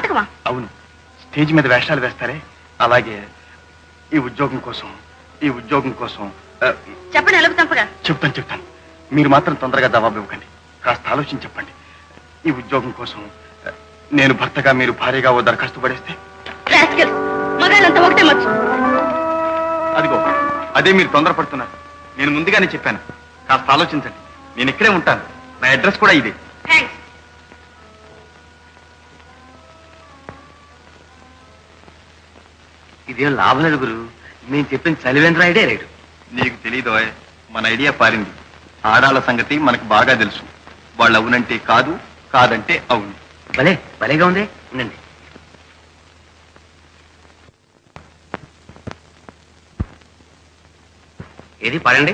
నాటకమా? అవును, స్టేజ్ మీద వేషాలు వేస్తారే అలాగే. ఈ ఉద్యోగం కోసం చెప్పండి. ఎలుగు తంపగా చెప్తాను. మీరు మాత్రం తొందరగా జవాబు ఇవ్వకండి. కాస్త ఆలోచించి చెప్పండి. ఈ ఉద్యోగం కోసం నేను భర్తగా, మీరు భార్యగా ఓ దరఖాస్తు పడేస్తే? మగాళ్ళంతా ఒకటే మచ్చు. అదిగో అదే మీరు తొందరపడుతున్నారు. నేను ముందుగానే చెప్పాను. కాస్త ఆలోచించండి. నేను ఇక్కడే ఉంటాను. నా అడ్రస్ కూడా ఇదే. ఇదేం లాభం లేదు గురు. నేను చెప్పిన చలివేంద్ర ఐడియా రేటు. నీకు తెలీదో, మన ఐడియా పారింది. ఆడాళ్ళ సంగతి మనకు బాగా తెలుసు. వాళ్ళు అవునంటే కాదు, కాదంటే అవును. భలేగా ఉంది. ఉండండి. ఏది పాడండి.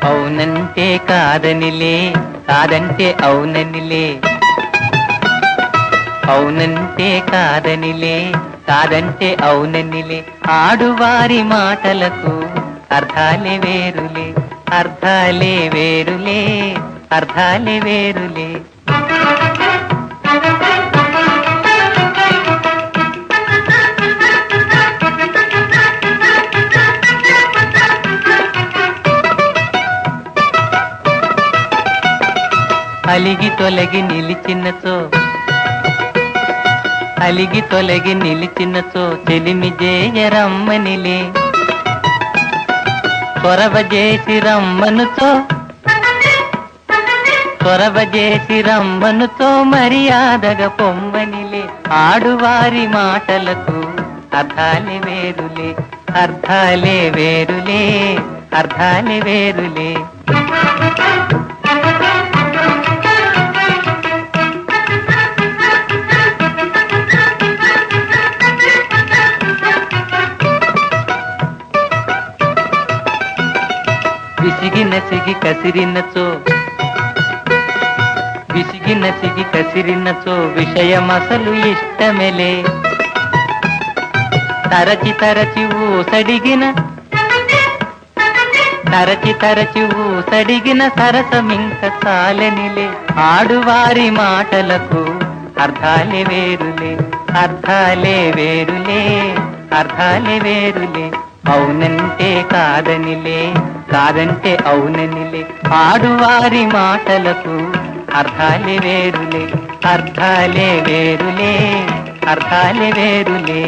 అవునంటే కాదనిలే, కాదంటే అవుననిలే. అవునంటే కాదనిలే, కాదంటే అవుననిలే. ఆడువారి మాటలకు అర్థాలే వేరులే, అర్థాలే వేరులే, అర్థాలే వేరులే. అలిగి తొలగి నిలిచినచో చెలిమి జేయరమ్మనిలే. కొరవ చేసి రమ్మనుతో మర్యాదగా పొమ్మనిలే. ఆడువారి మాటలకు అర్థాలే వేరులే, అర్థాలే వేరులే, అర్థాలే వేరులే. విసిగి కసిరినచో విషయమసలు ఇష్టమెలే. తరచి ఊసడిగిన సరసమింక చాలనిలే. ఆడువారి మాటలకు అర్థాలే వేరులే, అర్థాలే వేరులే, అర్థాలే వేరులే. అవునంటే కాదనిలే, కాదంటే అవుననిలే. ఆడువారి మాటలకు అర్థాలే వేరులే, అర్థాలే వేరులే, అర్థాలే వేరులే.